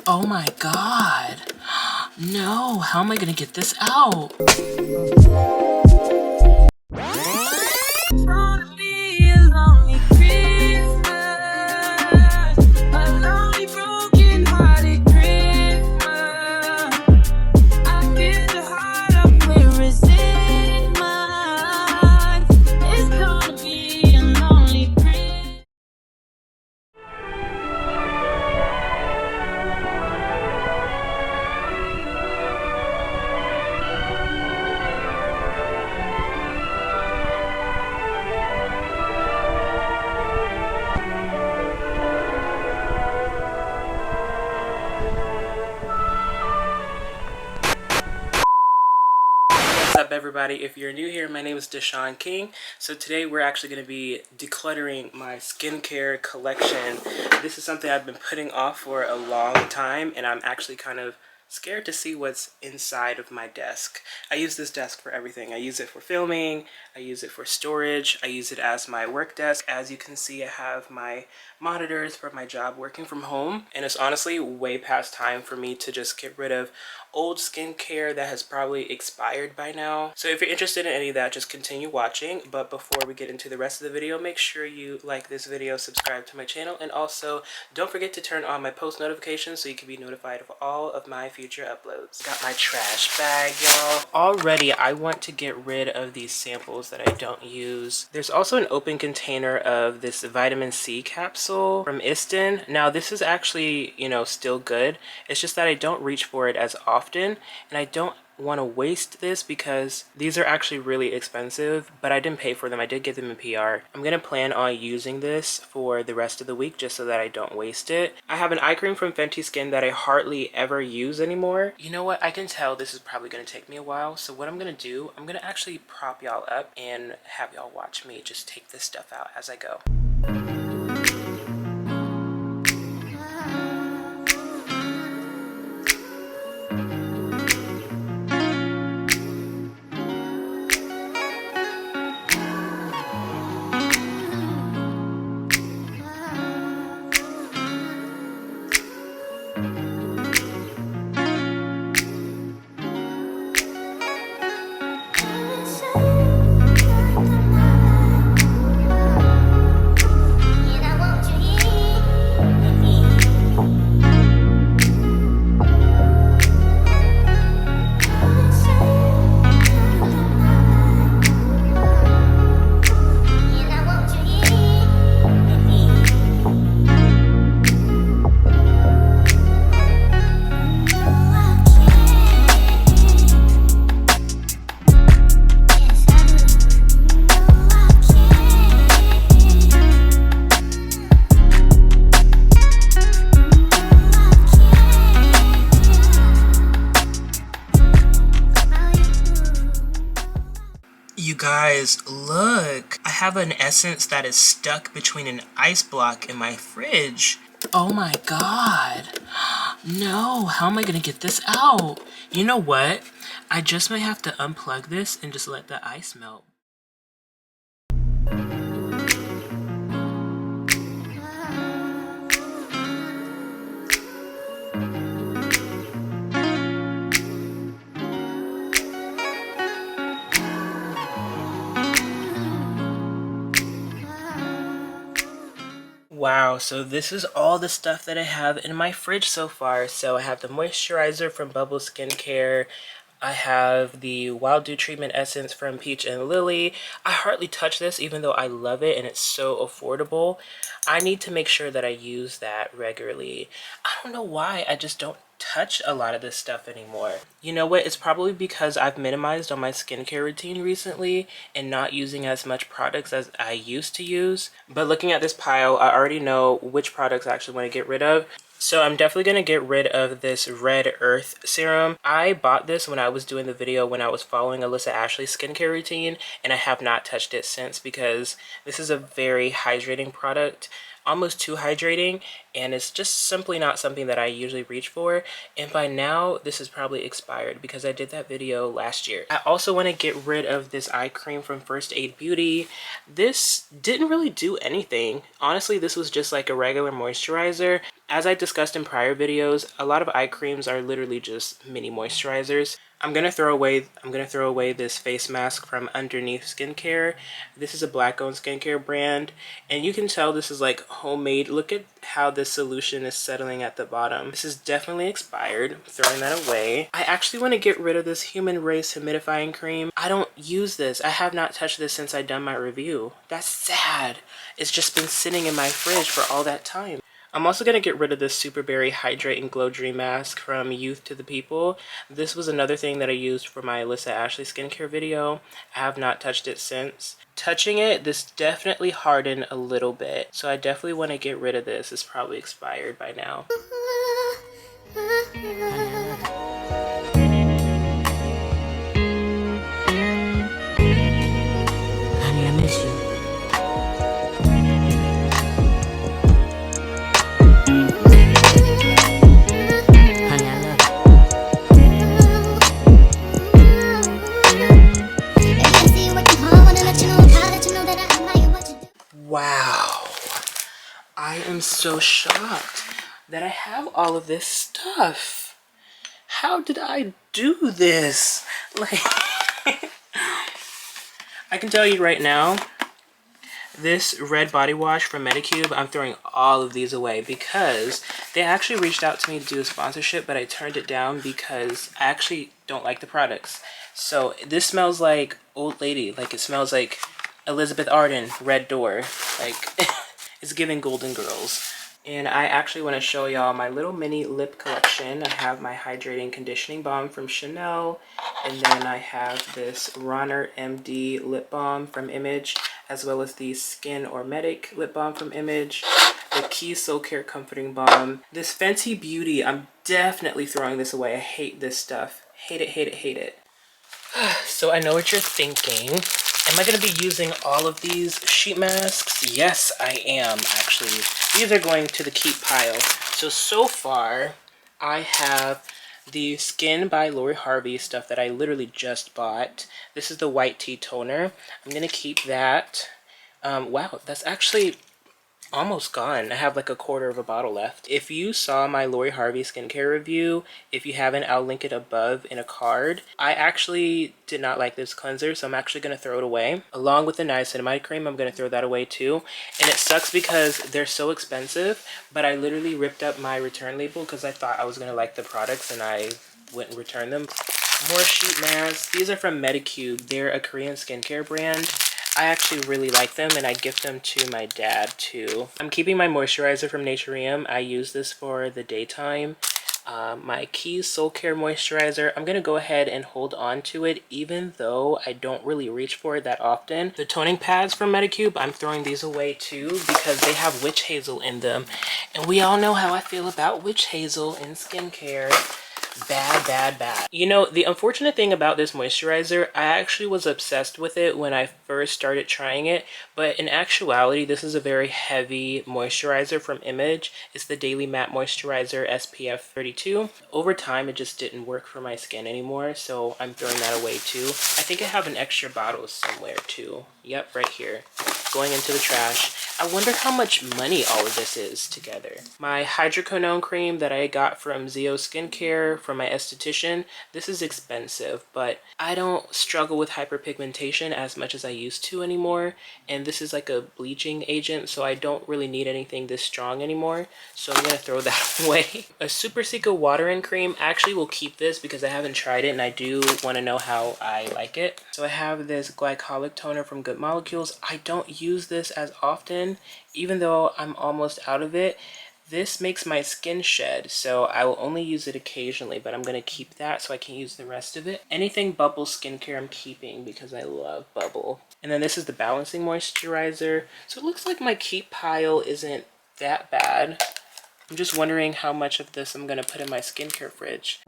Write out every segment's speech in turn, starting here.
Oh my God. No, how am I gonna get this out? What's up, everybody? If you're new here, my name is Dishon King. So today we're actually going to be decluttering my skincare collection. This is something I've been putting off for a long time, and I'm actually kind of scared to see what's inside of my desk. I use this desk for everything. I use it for filming, I use it for storage, I use it as my work desk. As you can see, I have my monitors for my job working from home, and it's honestly way past time for me to just get rid of old skincare that has probably expired by now. So if you're interested in any of that, just continue watching. But before we get into the rest of the video, make sure you like this video, subscribe to my channel, and also don't forget to turn on my post notifications so you can be notified of all of my future uploads. Got my trash bag, y'all. Already, I want to get rid of these samples that I don't use. There's also an open container of this vitamin C capsule from Dishon. Now, this is actually, still good. It's just that I don't reach for it as often, and I don't want to waste this because these are actually really expensive, but I didn't pay for them. I did get them in PR. I'm gonna plan on using this for the rest of the week just so that I don't waste it. I have an eye cream from Fenty Skin that I hardly ever use anymore. You know what? I can tell this is probably gonna take me a while, so what I'm gonna do, I'm gonna actually prop y'all up and have y'all watch me just take this stuff out as I go. You guys, look! I have an essence that is stuck between an ice block in my fridge. Oh my God. No, how am I gonna get this out? You know what? I just might have to unplug this and just let the ice melt. Wow, so this is all the stuff that I have in my fridge so far. So I have the moisturizer from Bubble Skincare. I have the Wild Dew Treatment Essence from Peach and Lily. I hardly touch this even though I love it and it's so affordable. I need to make sure that I use that regularly. I don't know why, I just don't touch a lot of this stuff anymore. You know what? It's probably because I've minimized on my skincare routine recently and not using as much products as I used to use. But looking at this pile, I already know which products I actually want to get rid of. So I'm definitely going to get rid of this Red Earth serum. I bought this when I was doing the video when I was following Alyssa Ashley's skincare routine, and I have not touched it since because this is a very hydrating product. Almost too hydrating, and it's just simply not something that I usually reach for. And by now this is probably expired because I did that video last year. I also want to get rid of this eye cream from First Aid Beauty. This didn't really do anything. Honestly, this was just like a regular moisturizer. As I discussed in prior videos, a lot of eye creams are literally just mini moisturizers. I'm gonna throw away this face mask from Underneath Skincare. This is a black-owned skincare brand, and you can tell this is like homemade. Look at how this solution is settling at the bottom. This is definitely expired. I'm throwing that away. I actually want to get rid of this Human Race humidifying cream. I don't use this. I have not touched this since I done my review. That's sad. It's just been sitting in my fridge for all that time. I'm also going to get rid of this Super Berry Hydrate and Glow Dream Mask from Youth to the People. This was another thing that I used for my Alyssa Ashley skincare video. I have not touched it since. Touching it, this definitely hardened a little bit. So I definitely want to get rid of this. It's probably expired by now. Honey, I miss you. Wow, I am so shocked that I have all of this stuff. How did I do this? Like, I can tell you right now, this red body wash from Medicube, I'm throwing all of these away because they actually reached out to me to do a sponsorship, but I turned it down because I actually don't like the products. So this smells like old lady, like it smells like Elizabeth Arden, Red Door. Like, it's giving Golden Girls. And I actually want to show y'all my little mini lip collection. I have my hydrating conditioning balm from Chanel, and then I have this Ronert MD lip balm from Image, as well as the Skin or Medic lip balm from Image, the Key Soul Care Comforting Balm. This Fenty Beauty, I'm definitely throwing this away. I hate this stuff. Hate it, hate it, hate it. So I know what you're thinking. Am I going to be using all of these sheet masks? Yes, I am, actually. These are going to the keep pile. So far, I have the Skin by Lori Harvey stuff that I literally just bought. This is the White Tea Toner. I'm going to keep that. Wow, that's actually almost gone. I have like a quarter of a bottle left. If you saw my Lori Harvey skincare review, if you haven't, I'll link it above in a card. I actually did not like this cleanser, so I'm actually going to throw it away. Along with the niacinamide cream, I'm going to throw that away too. And it sucks because they're so expensive, but I literally ripped up my return label because I thought I was going to like the products and I wouldn't return them. More sheet masks. These are from Medicube. They're a Korean skincare brand. I actually really like them, and I gift them to my dad too. I'm keeping my moisturizer from Naturium. I use this for the daytime. My Keys Soul Care Moisturizer, I'm going to go ahead and hold on to it even though I don't really reach for it that often. The toning pads from Medicube, I'm throwing these away too because they have witch hazel in them. And we all know how I feel about witch hazel in skincare. Bad, bad, bad. You know, the unfortunate thing about this moisturizer, I actually was obsessed with it when I first started trying it, but in actuality, this is a very heavy moisturizer from Image. It's the Daily Matte Moisturizer SPF 32. Over time, it just didn't work for my skin anymore, so I'm throwing that away too. I think I have an extra bottle somewhere too. Yep, right here. Going into the trash. I wonder how much money all of this is together. My hydroquinone cream that I got from Zio Skincare from my esthetician. This is expensive, but I don't struggle with hyperpigmentation as much as I used to anymore. And this is like a bleaching agent, so I don't really need anything this strong anymore. So I'm gonna throw that away. A Super Cica Water-In Cream. I actually will keep this because I haven't tried it and I do want to know how I like it. So I have this Glycolic Toner from Good Molecules. I don't use this as often, even though I'm almost out of it. This makes my skin shed, so I will only use it occasionally, but I'm going to keep that so I can use the rest of it. Anything Bubble skincare I'm keeping because I love Bubble. And then this is the Balancing Moisturizer. So it looks like my keep pile isn't that bad. I'm just wondering how much of this I'm going to put in my skincare fridge.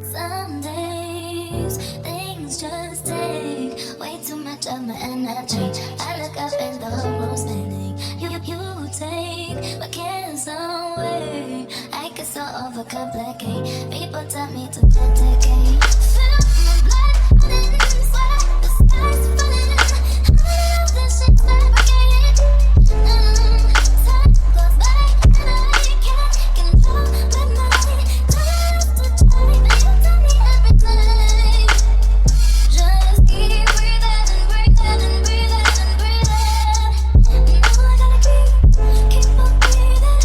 Some days, things just take way too much of my energy. I look up and the whole room's spinning. You you take my cares away. I get so overcomplicate. People tell me to dedicate. Feel my blood, I didn't sweat. The sky's falling. I love this shit fabricated. Time goes by and I can't control my mind. Trying to try, but you tell me everything. Just keep breathing and breathing and breathing and breathing. No, I gotta keep on breathing.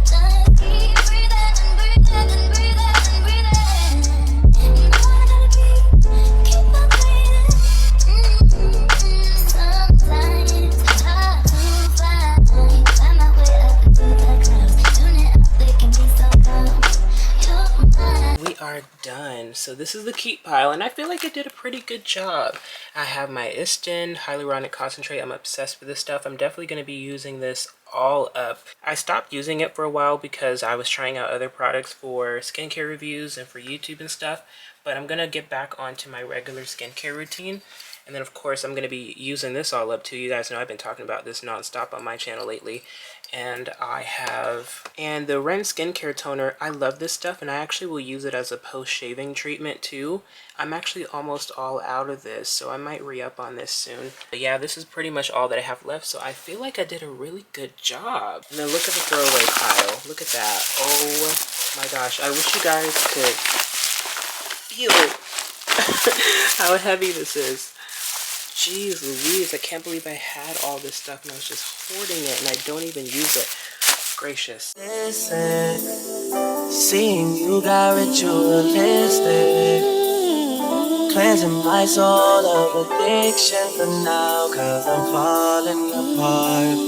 Just keep breathing and breathing and breathing and breathing. No, I gotta keep on breathing. Sometimes it's hard to find my way up into the clouds. Tune it up, they can be so cold. You're mine. We are done. So this is the keep pile, and I feel like it did a pretty good job. I have my Dishon hyaluronic concentrate. I'm obsessed with this stuff. I'm definitely going to be using this all up. I stopped using it for a while because I was trying out other products for skincare reviews and for YouTube and stuff, but I'm going to get back onto my regular skincare routine. And then of course I'm going to be using this all up too. You guys know I've been talking about this nonstop on my channel lately. And the Ren skincare toner. I love this stuff, and I actually will use it as a post-shaving treatment too. I'm actually almost all out of this, so I might re-up on this soon. But yeah, this is pretty much all that I have left, so I feel like I did a really good job. And then look at the throwaway pile. Look at that. Oh my gosh, I wish you guys could feel how heavy this is. Jeez Louise, I can't believe I had all this stuff and I was just hoarding it and I don't even use it. Gracious. Listen, seeing you got ritualistic, cleansing my soul of addiction for now, cause I'm falling apart.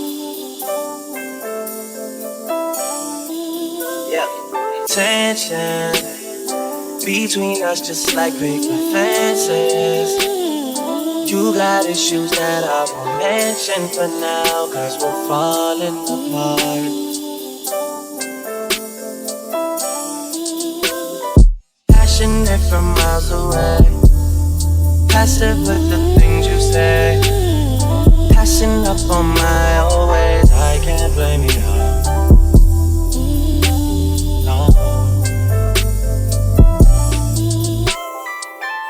Yep. Tension between us just like paper fences. You got issues that I won't mention for now, cause we're falling apart. Passionate from miles away, passive with the things you say, passing up on my old ways. I can't blame you, no.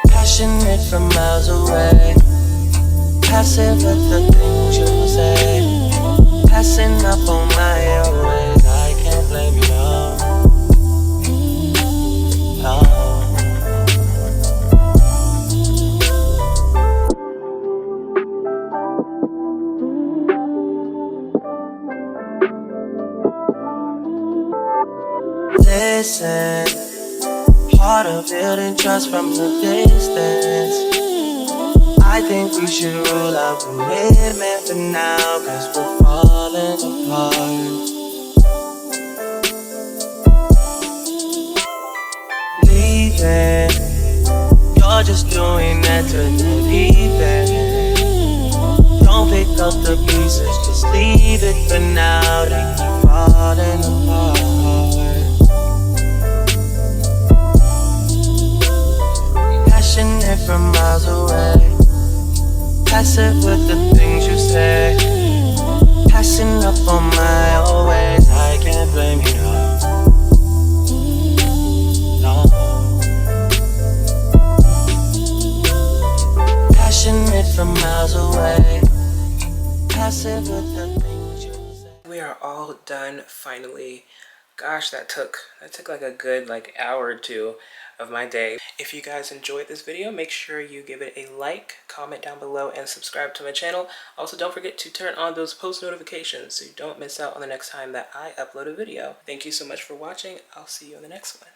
Passionate from miles away, passive with the things you say, passing up on my old ways. I can't blame you, no. Listen, part of building trust from the distance. I think we should rule out commitment for now, cause we're falling apart. Leaving, you're just doing that to the deep end. Don't pick up the pieces, just leave it for now. They keep falling apart. Passionate from miles away, passive with the things you say, passing up on my old ways. I can't blame you, no. Passionate from miles away, passive with the things you say. We are all done finally. Gosh, that took like a good hour or two of my day. If you guys enjoyed this video, make sure you give it a like, comment down below, and subscribe to my channel. Also, don't forget to turn on those post notifications so you don't miss out on the next time that I upload a video. Thank you so much for watching. I'll see you in the next one.